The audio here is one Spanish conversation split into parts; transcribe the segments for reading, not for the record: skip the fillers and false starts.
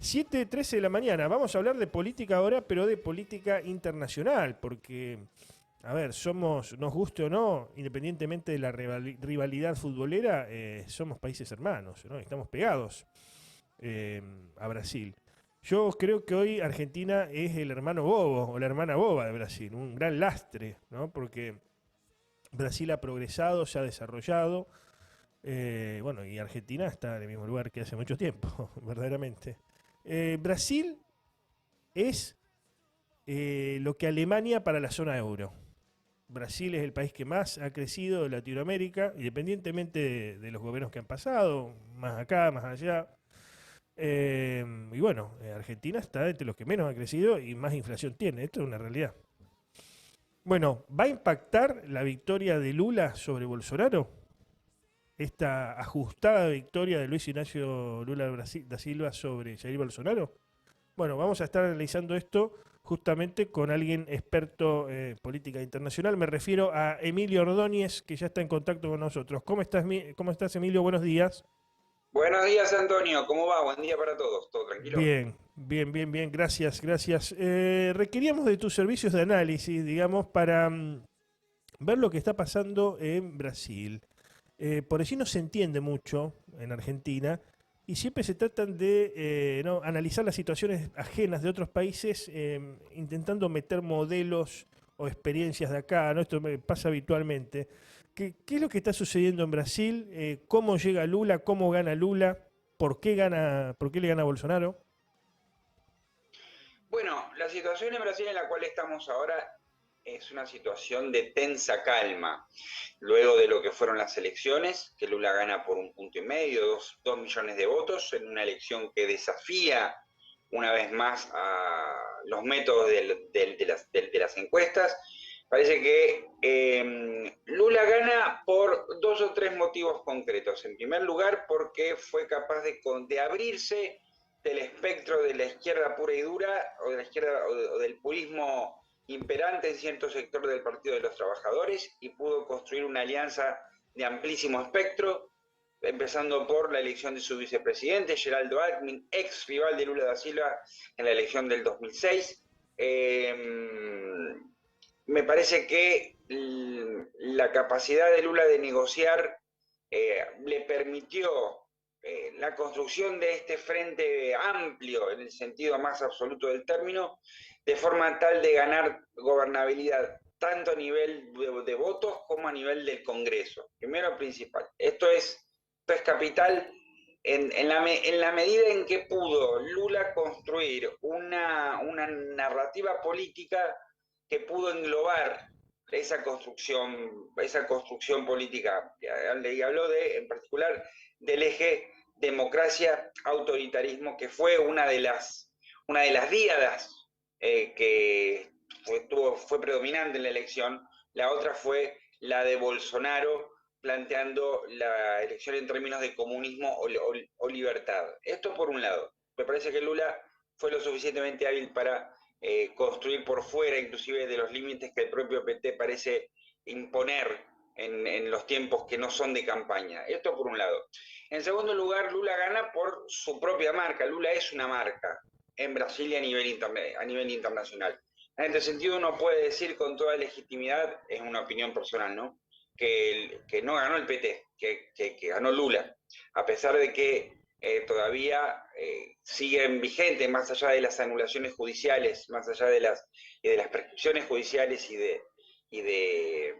7:13 de la mañana. Vamos a hablar de política ahora, pero de política internacional, porque, a ver, nos guste o no, independientemente de la rivalidad futbolera, somos países hermanos, ¿no? Estamos pegados eh, a Brasil. Yo creo que hoy Argentina es el hermano bobo o la hermana boba de Brasil, un gran lastre, ¿no? Porque Brasil ha progresado, se ha desarrollado, bueno, y Argentina está en el mismo lugar que hace mucho tiempo, verdaderamente. Brasil es lo que Alemania para la zona euro. Brasil es el país que más ha crecido de Latinoamérica, independientemente de los gobiernos que han pasado, más acá, más allá. Y bueno, Argentina está entre los que menos ha crecido y más inflación tiene. Esto es una realidad. Bueno, ¿va a impactar la victoria de Lula sobre Bolsonaro? Esta ajustada victoria de Luis Ignacio Lula da Silva sobre Jair Bolsonaro. Bueno, vamos a estar analizando esto justamente con alguien experto en política internacional. Me refiero a Emilio Ordóñez, que ya está en contacto con nosotros. ¿Cómo estás, Emilio? Buenos días. Buenos días, Antonio. ¿Cómo va? Buen día para todos. ¿Todo tranquilo? Bien, bien, bien, bien. Gracias, gracias. Requeríamos de tus servicios de análisis, digamos, para ver lo que está pasando en Brasil. Por allí no se entiende mucho en Argentina y siempre se tratan de ¿no? analizar las situaciones ajenas de otros países intentando meter modelos o experiencias de acá, ¿no? Esto me pasa habitualmente. ¿Qué es lo que está sucediendo en Brasil? ¿Cómo llega Lula? ¿Cómo gana Lula? ¿Por qué le gana a Bolsonaro? Bueno, la situación en Brasil en la cual estamos ahora es una situación de tensa calma. Luego de lo que fueron las elecciones, que Lula gana por 1,5 puntos, 2 millones de votos, en una elección que desafía una vez más a los métodos de las encuestas. Parece que Lula gana por dos o tres motivos concretos. En primer lugar, porque fue capaz de abrirse del espectro de la izquierda pura y dura o de la izquierda o del purismo imperante en cierto sector del Partido de los Trabajadores y pudo construir una alianza de amplísimo espectro, empezando por la elección de su vicepresidente, Geraldo Alckmin, ex rival de Lula da Silva en la elección del 2006. Me parece que la capacidad de Lula de negociar le permitió la construcción de este frente amplio en el sentido más absoluto del término, de forma tal de ganar gobernabilidad tanto a nivel de votos como a nivel del Congreso. Primero principal. Esto es capital en la medida en que pudo Lula construir una narrativa política que pudo englobar esa construcción política. Y habló en particular del eje democracia-autoritarismo, que fue una de las díadas que fue predominante en la elección. La otra fue la de Bolsonaro, planteando la elección en términos de comunismo o libertad. Esto por un lado. Me parece que Lula fue lo suficientemente hábil para construir por fuera, inclusive de los límites que el propio PT parece imponer en los tiempos que no son de campaña. Esto por un lado. En segundo lugar, Lula gana por su propia marca. Lula es una marca en Brasil y a nivel internacional. En este sentido, uno puede decir con toda legitimidad, es una opinión personal, ¿no? Que no ganó el PT, que ganó Lula, a pesar de que todavía siguen vigentes, más allá de las anulaciones judiciales, más allá de las prescripciones judiciales y de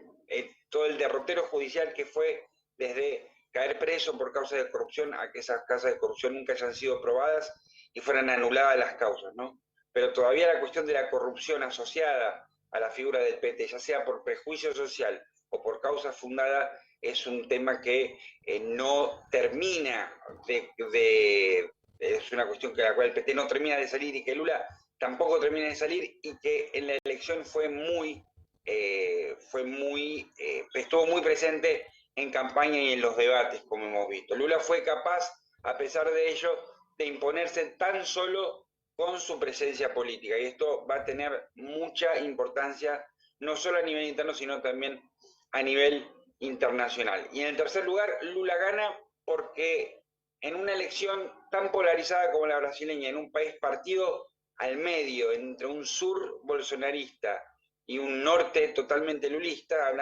todo el derrotero judicial que fue desde caer preso por causa de corrupción a que esas causas de corrupción nunca hayan sido probadas y fueran anuladas las causas, ¿no? Pero todavía la cuestión de la corrupción asociada a la figura del PT, ya sea por prejuicio social o por causa fundada, es un tema que no termina es una cuestión que la cual el PT no termina de salir y que Lula tampoco termina de salir y que en la elección estuvo muy presente en campaña y en los debates, como hemos visto. Lula fue capaz, a pesar de ello, de imponerse tan solo con su presencia política. Y esto va a tener mucha importancia, no solo a nivel interno, sino también a nivel internacional. Y en el tercer lugar, Lula gana porque en una elección tan polarizada como la brasileña, en un país partido al medio entre un sur bolsonarista y un norte totalmente lulista,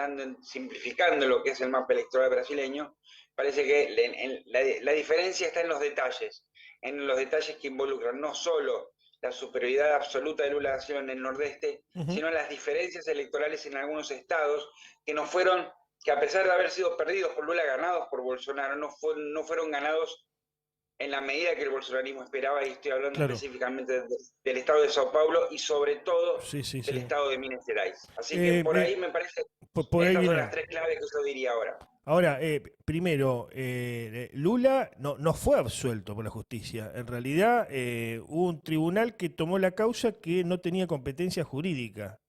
simplificando lo que es el mapa electoral brasileño, parece que la diferencia está en los detalles que involucran no solo la superioridad absoluta de Lula da Silva en el nordeste, sino las diferencias electorales en algunos estados que no fueron, que a pesar de haber sido perdidos por Lula, ganados por Bolsonaro, no fueron ganados en la medida que el bolsonarismo esperaba, y estoy hablando Claro. específicamente del estado de Sao Paulo y sobre todo Sí, sí, del sí. estado de Minas Gerais. Así que por ahí me parece, Por ahí estas son las viene. tres claves que yo diría ahora. Ahora, primero, Lula no fue absuelto por la justicia. En realidad, hubo un tribunal que tomó la causa que no tenía competencia jurídica.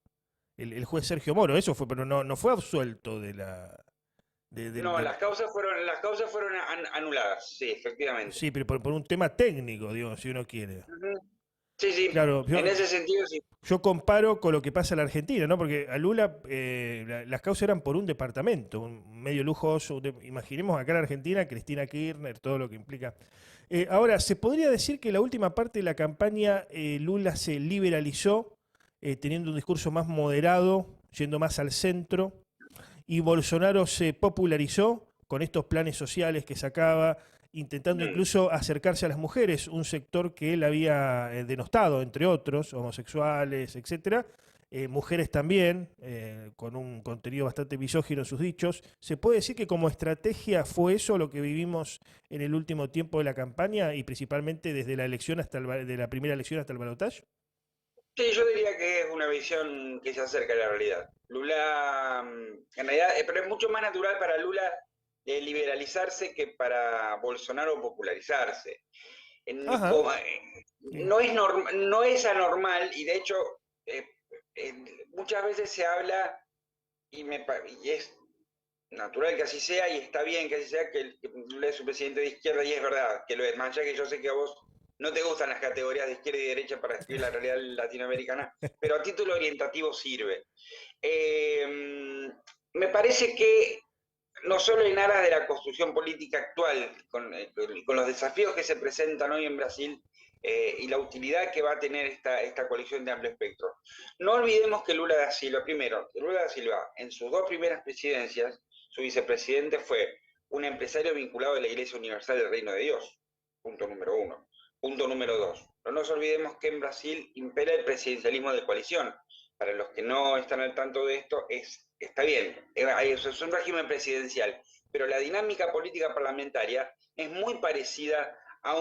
El juez Sergio Moro, eso fue, pero no fue absuelto de la. No, las causas fueron anuladas, sí, efectivamente. Sí, pero por un tema técnico, digo, si uno quiere. Uh-huh. Sí, sí, Claro, en ese sentido sí. yo comparo con lo que pasa en la Argentina, ¿no? Porque a Lula las causas eran por un departamento, un medio lujoso. Imaginemos acá en Argentina, Cristina Kirchner, todo lo que implica. Ahora, ¿se podría decir que la última parte de la campaña Lula se liberalizó, teniendo un discurso más moderado, yendo más al centro, y Bolsonaro se popularizó con estos planes sociales que sacaba, intentando incluso acercarse a las mujeres, un sector que él había denostado, entre otros, homosexuales, etcétera, mujeres también, con un contenido bastante misógino en sus dichos? ¿Se puede decir que como estrategia fue eso lo que vivimos en el último tiempo de la campaña y principalmente desde la elección de la primera elección hasta el balotaje? Sí, yo diría que es una visión que se acerca a la realidad. Lula, en realidad, pero es mucho más natural para Lula liberalizarse que para Bolsonaro popularizarse. Ajá. Sí. No es anormal, y de hecho eh, eh, muchas veces se habla, y es natural que así sea, y está bien que así sea, que Lula es un presidente de izquierda, y es verdad que lo es, más allá que yo sé que a vos no te gustan las categorías de izquierda y derecha para describir la realidad latinoamericana, pero a título orientativo sirve. Me parece que no solo en aras de la construcción política actual, con los desafíos que se presentan hoy en Brasil y la utilidad que va a tener esta coalición de amplio espectro. No olvidemos que Lula da Silva, primero, Lula da Silva, en sus dos primeras presidencias, su vicepresidente fue un empresario vinculado a la Iglesia Universal del Reino de Dios, punto número uno. Punto número dos, no nos olvidemos que en Brasil impera el presidencialismo de coalición. Para los que no están al tanto de esto, está bien, es un régimen presidencial, pero la dinámica política parlamentaria es muy parecida a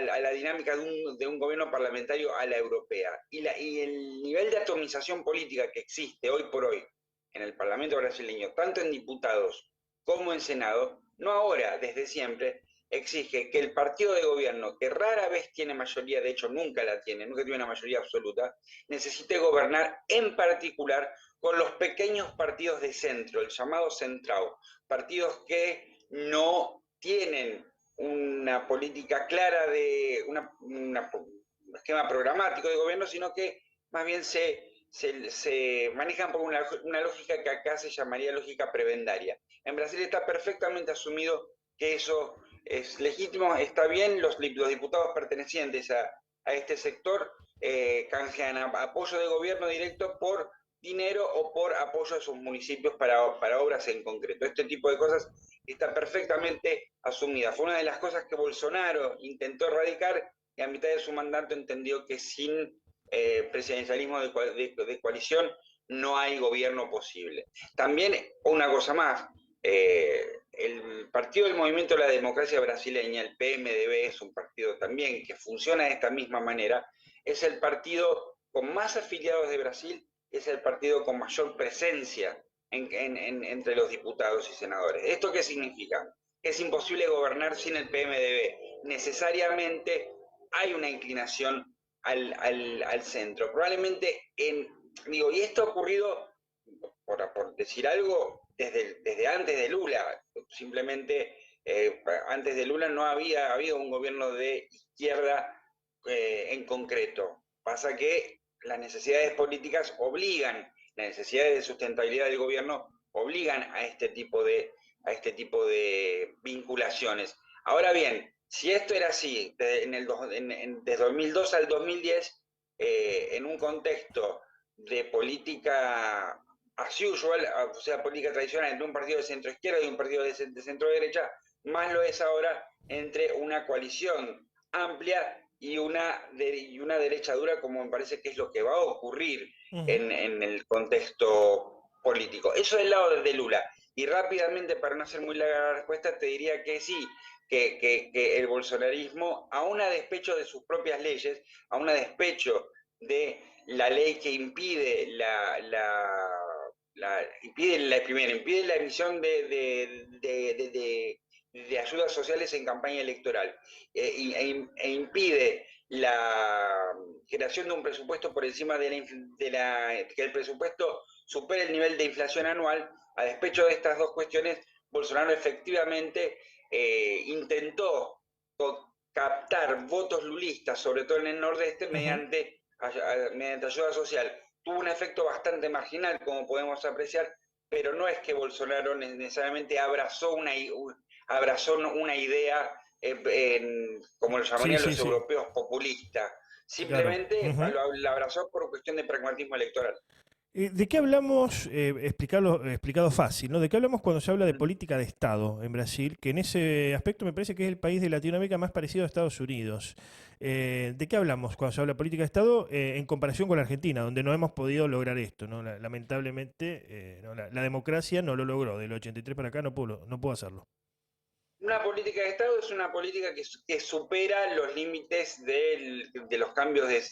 la dinámica de un gobierno parlamentario a la europea. Y el nivel de atomización política que existe hoy por hoy en el Parlamento brasileño, tanto en diputados como en Senado, no ahora, desde siempre, exige que el partido de gobierno, que rara vez tiene mayoría, de hecho nunca la tiene, nunca tiene una mayoría absoluta, necesite gobernar en particular con los pequeños partidos de centro, el llamado centrado, partidos que no tienen una política clara de un esquema programático de gobierno, sino que más bien se manejan por una lógica que acá se llamaría lógica prebendaria. En Brasil está perfectamente asumido que eso es legítimo, está bien, los diputados pertenecientes a este sector canjean apoyo de gobierno directo por dinero o por apoyo a sus municipios para obras en concreto. Este tipo de cosas está perfectamente asumida. Fue una de las cosas que Bolsonaro intentó erradicar y a mitad de su mandato entendió que sin presidencialismo de coalición no hay gobierno posible. También una cosa más, el Partido del Movimiento de la Democracia Brasileña, el PMDB, es un partido también que funciona de esta misma manera, es el partido con más afiliados de Brasil, es el partido con mayor presencia entre los diputados y senadores. ¿Esto qué significa? Que es imposible gobernar sin el PMDB. Necesariamente hay una inclinación al centro. Probablemente, y esto ha ocurrido, por decir algo, desde antes de Lula. Simplemente antes de Lula no había habido un gobierno de izquierda en concreto. Pasa que las necesidades políticas obligan, las necesidades de sustentabilidad del gobierno obligan a este tipo de vinculaciones. Ahora bien, Si esto era así, desde 2002 al 2010, en un contexto de política as usual, o sea, política tradicional entre un partido de centro izquierda y un partido de centro derecha, más lo es ahora entre una coalición amplia y una derecha dura, como me parece que es lo que va a ocurrir Ujú. en el contexto político. Eso del lado de Lula. Y rápidamente, para no hacer muy larga la respuesta, te diría que sí, que el bolsonarismo, aún a despecho de sus propias leyes, aún a despecho de la ley que impide impide la emisión de ayudas sociales en campaña electoral e impide la creación de un presupuesto por encima que el presupuesto supere el nivel de inflación anual. A despecho de estas dos cuestiones, Bolsonaro efectivamente intentó captar votos lulistas, sobre todo en el nordeste, Ujú. mediante ayuda social. Tuvo un efecto bastante marginal, como podemos apreciar, pero no es que Bolsonaro necesariamente abrazó una idea, como lo Sí, llamarían sí, los sí, europeos, populista. claro. Simplemente Ujú. la abrazó por cuestión de pragmatismo electoral. ¿De qué hablamos, explicado fácil, ¿no? ¿De qué hablamos cuando se habla de política de Estado en Brasil? Que en ese aspecto me parece que es el país de Latinoamérica más parecido a Estados Unidos. ¿De qué hablamos cuando se habla de política de Estado en comparación con la Argentina, donde no hemos podido lograr esto, ¿no? Lamentablemente, no, la democracia no lo logró. Del 83 para acá no pudo hacerlo. Una política de Estado es una política que supera los límites de los cambios de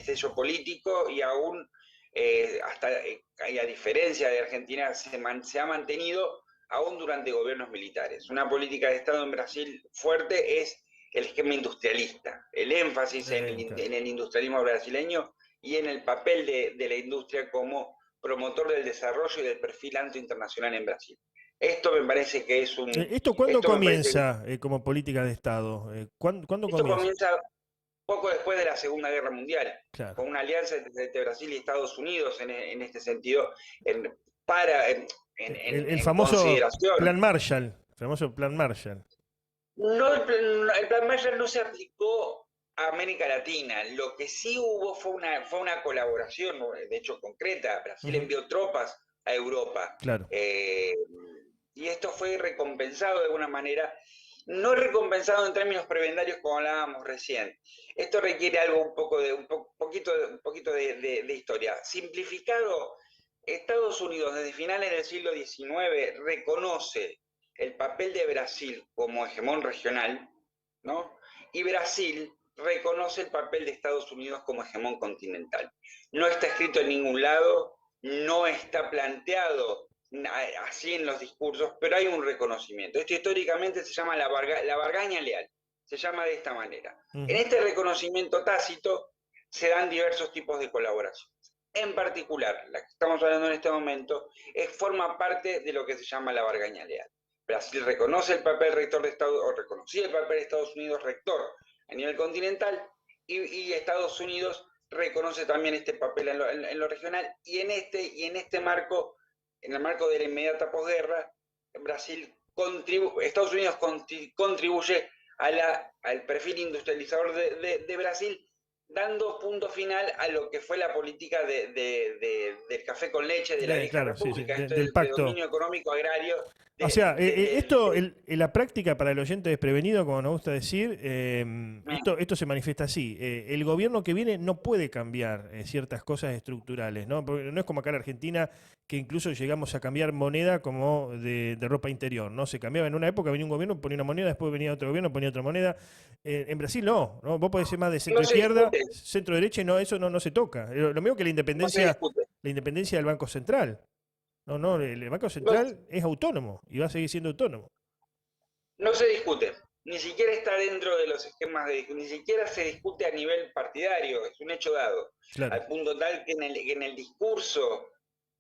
sello político y aún, y a diferencia de Argentina, se ha mantenido aún durante gobiernos militares. Una política de Estado en Brasil fuerte es el esquema industrialista, el énfasis Claro. en el industrialismo brasileño y en el papel de la industria como promotor del desarrollo y del perfil alto internacional en Brasil. Esto me parece que es un. ¿Esto cuándo Esto me parece que. comienza como política de Estado? ¿Cuándo Esto comienza? comienza poco después de la Segunda Guerra Mundial, Claro. con una alianza entre Brasil y Estados Unidos en este sentido, en, para, El en famoso consideración. Plan Marshall. El famoso Plan Marshall. No, el plan Marshall no se aplicó a América Latina. Lo que sí hubo fue una colaboración, de hecho concreta. Brasil Ujú. envió tropas a Europa. Claro. eh, y esto fue recompensado de alguna manera, no recompensado en términos prebendarios como hablábamos recién. Esto requiere algo un poquito de historia. Simplificado, Estados Unidos desde finales del siglo XIX reconoce el papel de Brasil como hegemón regional, ¿no? Y Brasil reconoce el papel de Estados Unidos como hegemón continental. No está escrito en ningún lado, no está planteado así en los discursos, pero hay un reconocimiento. Esto históricamente se llama la Bargaña Leal, se llama de esta manera. En Ujú. este reconocimiento tácito se dan diversos tipos de colaboraciones. En particular, la que estamos hablando en este momento forma parte de lo que se llama la Bargaña Leal. Brasil reconoce el papel rector de Estados o reconocía el papel de Estados Unidos rector a nivel continental y Estados Unidos reconoce también este papel en lo regional y en este marco, en el marco de la inmediata posguerra, Estados Unidos contribuye al perfil industrializador de Brasil, dando punto final a lo que fue la política del café con leche de la vieja Claro, sí, sí. república, esto Del de pacto. dominio económico agrario O sea, esto, del. en la práctica para el oyente desprevenido, como nos gusta decir, esto se manifiesta así. El gobierno que viene no puede cambiar ciertas cosas estructurales, ¿no? Porque no es como acá en Argentina, que incluso llegamos a cambiar moneda como de ropa interior, ¿no? Se cambiaba en una época, venía un gobierno, ponía una moneda, después venía otro gobierno, ponía otra moneda. En Brasil no, ¿no? Vos podés ser más de No centro se izquierda, discute, centro derecha, y no, eso no se toca. Lo mismo que no se discute. la independencia del Banco Central. No, el Banco No, Central es autónomo y va a seguir siendo autónomo. no se discute. Ni siquiera está dentro de los esquemas ni siquiera se discute a nivel partidario, es un hecho dado. Claro. Al punto tal que en el discurso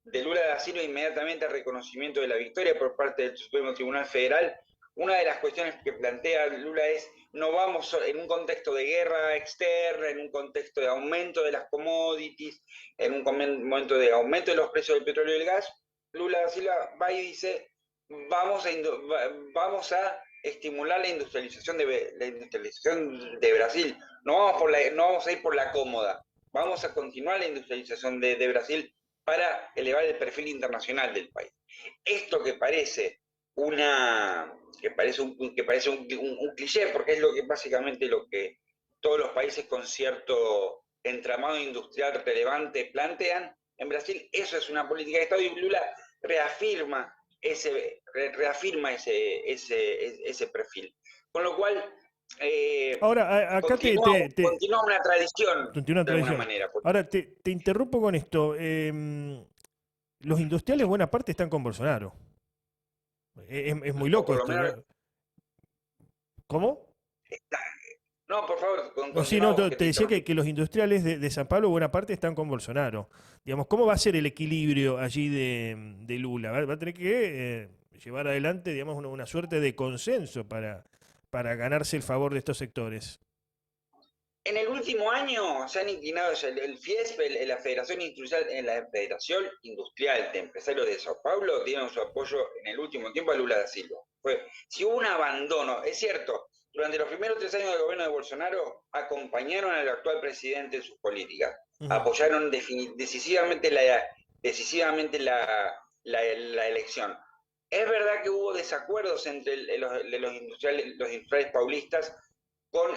de Lula da Silva inmediatamente al reconocimiento de la victoria por parte del Supremo Tribunal Federal, una de las cuestiones que plantea Lula es, no vamos en un contexto de guerra externa, en un contexto de aumento de las commodities, en un momento de aumento de los precios del petróleo y del gas, Lula da Silva va y dice, vamos a estimular la industrialización de Brasil. No vamos a ir por la cómoda, vamos a continuar la industrialización de Brasil para elevar el perfil internacional del país. Esto que parece un cliché, porque es lo que básicamente lo que todos los países con cierto entramado industrial relevante plantean, en Brasil eso es una política de Estado, y Lula reafirma ese perfil. Con lo cual, Ahora, acá continúa una tradición, continúa una de alguna tradición. manera. Ahora, te interrumpo con esto. Los industriales, buena parte, están con Bolsonaro. Es muy O loco por lo esto, menos ¿no? ¿Cómo? está. No, por favor, No, sí, no, continuamos, que te te decía interrumpí. que los industriales de San Pablo, buena parte, están con Bolsonaro. Digamos, ¿cómo va a ser el equilibrio allí de Lula? Va a tener que llevar adelante, digamos, una suerte de consenso para ganarse el favor de estos sectores. En el último año se han inclinado el FIESP, la Federación Industrial de Empresarios de Sao Paulo, dieron su apoyo en el último tiempo a Lula da Silva. Si hubo un abandono, es cierto, durante los primeros 3 años del gobierno de Bolsonaro acompañaron al actual presidente en sus políticas, Ujú. apoyaron decisivamente la elección. Es verdad que hubo desacuerdos entre los industriales paulistas con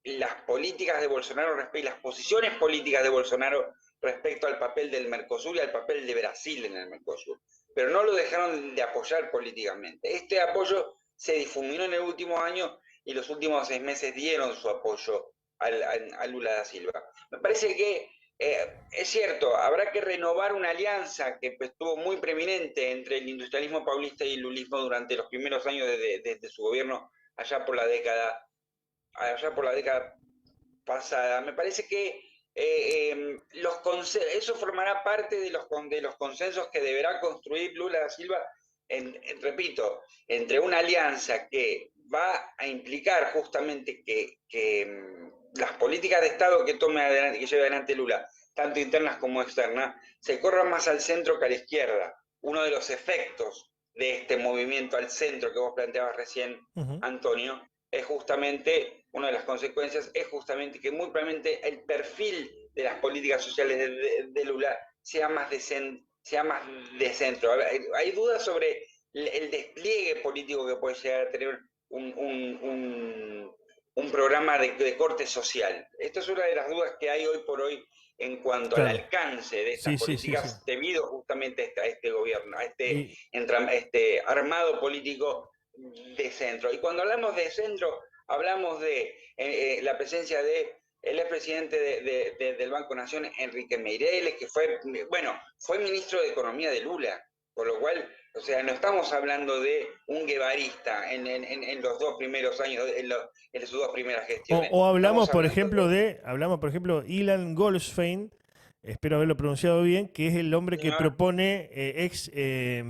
las políticas de Bolsonaro, las posiciones políticas de Bolsonaro respecto al papel del Mercosur y al papel de Brasil en el Mercosur, pero no lo dejaron de apoyar políticamente. Este apoyo se difuminó en el último año y los últimos 6 meses dieron su apoyo a Lula da Silva. Me parece que es cierto, habrá que renovar una alianza que estuvo muy preeminente entre el industrialismo paulista y el lulismo durante los primeros años de su gobierno allá por la década pasada. Me parece que eso formará parte de los consensos que deberá construir Lula da Silva, repito, entre una alianza que va a implicar justamente que las políticas de Estado que lleve adelante Lula, tanto internas como externas, se corran más al centro que a la izquierda. Uno de los efectos de este movimiento al centro que vos planteabas recién, Ujú. Antonio, es justamente, una de las consecuencias es justamente que muy probablemente el perfil de las políticas sociales de Lula sea más de centro. Hay dudas sobre el despliegue político que puede llegar a tener un programa de corte social. Esta es una de las dudas que hay hoy por hoy en cuanto al Claro. alcance de estas Sí, sí, sí, sí. políticas debido justamente a este gobierno, Y, este armado político de centro. Y cuando hablamos de centro, hablamos de la presencia de el expresidente del Banco Nación, Enrique Meireles, que fue ministro de Economía de Lula, por lo cual, o sea, no estamos hablando de un guevarista en los 2 primeros años, en sus 2 primeras gestiones. o Estamos hablando hablamos, por ejemplo, Ilan Goldfein, espero haberlo pronunciado bien, que es el hombre que señor, propone, ex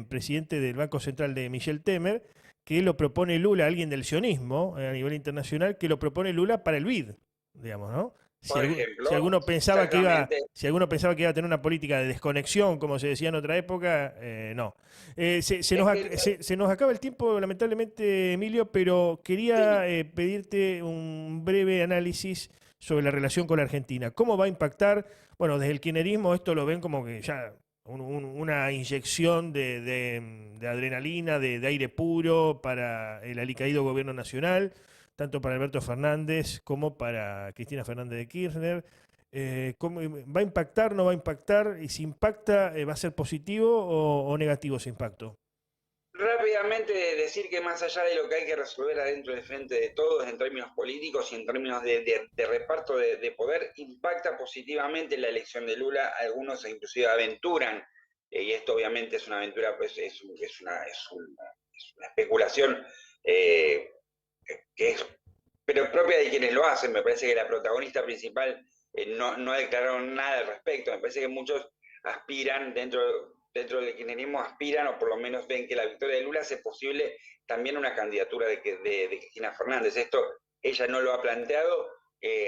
presidente del Banco Central de Michel Temer, que lo propone Lula, alguien del sionismo a nivel internacional, que lo propone Lula para el BID, digamos, ¿no? Si, por si ejemplo, alguno pensaba que iba, exactamente. si alguno pensaba que iba a tener una política de desconexión, como se decía en otra época, no. Es que, Se nos acaba el tiempo, lamentablemente, Emilio, pero quería sí, pedirte un breve análisis sobre la relación con la Argentina. ¿Cómo va a impactar? Bueno, desde el kirchnerismo esto lo ven como que ya una inyección de adrenalina, de aire puro para el alicaído gobierno nacional, tanto para Alberto Fernández como para Cristina Fernández de Kirchner. ¿Va a impactar, no va a impactar? Y si impacta, ¿va a ser positivo o negativo ese impacto? rápidamente decir que más allá de lo que hay que resolver adentro del frente de todos en términos políticos y en términos de reparto de poder, impacta positivamente la elección de Lula. Algunos inclusive aventuran, y esto obviamente es una aventura, pues es una especulación eh, que es pero propia de quienes lo hacen. Me parece que la protagonista principal no ha declarado nada al respecto. Me parece que muchos aspiran, dentro del kirchnerismo, aspiran o por lo menos ven que la victoria de Lula hace posible también una candidatura de Cristina Fernández. Esto ella no lo ha planteado,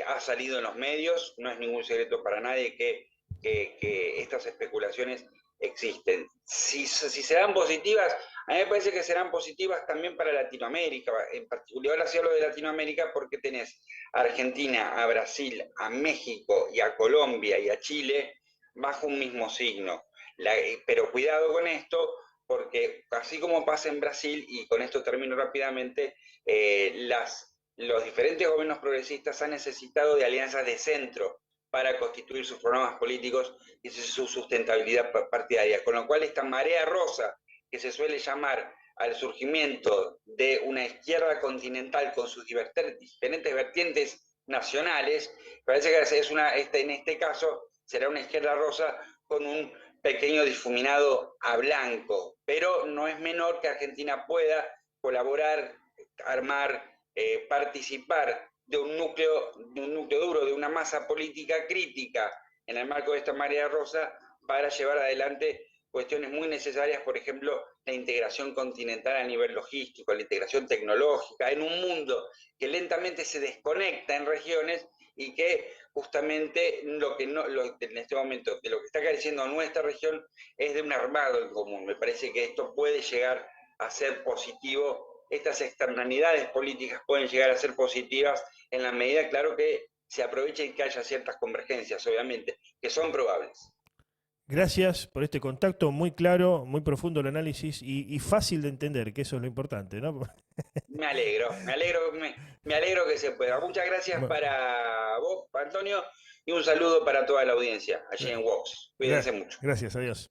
ha salido en los medios, no es ningún secreto para nadie que estas especulaciones existen. Si serán positivas, a mí me parece que serán positivas también para Latinoamérica, en particular. Ahora sí hablo de Latinoamérica porque tenés a Argentina, a Brasil, a México y a Colombia y a Chile bajo un mismo signo. Pero cuidado con esto, porque así como pasa en Brasil, y con esto termino rápidamente, los diferentes gobiernos progresistas han necesitado de alianzas de centro para constituir sus programas políticos y su sustentabilidad partidaria. Con lo cual esta marea rosa, que se suele llamar al surgimiento de una izquierda continental con sus diferentes vertientes nacionales, parece que en este caso será una izquierda rosa con un pequeño difuminado a blanco, pero no es menor que Argentina pueda colaborar, armar, participar de un núcleo duro, de una masa política crítica en el marco de esta marea rosa para llevar adelante cuestiones muy necesarias, por ejemplo, la integración continental a nivel logístico, la integración tecnológica, en un mundo que lentamente se desconecta en regiones y que justamente en este momento de lo que está careciendo nuestra región es de un armado en común. Me parece que esto puede llegar a ser positivo, estas externalidades políticas pueden llegar a ser positivas en la medida, claro, que se aprovechen que haya ciertas convergencias, obviamente, que son probables. Gracias por este contacto muy claro, muy profundo el análisis y fácil de entender, que eso es lo importante, ¿no? Me alegro que se pueda. Muchas gracias para vos, Antonio, y un saludo para toda la audiencia allí en Vox. Cuídense mucho. Gracias, adiós.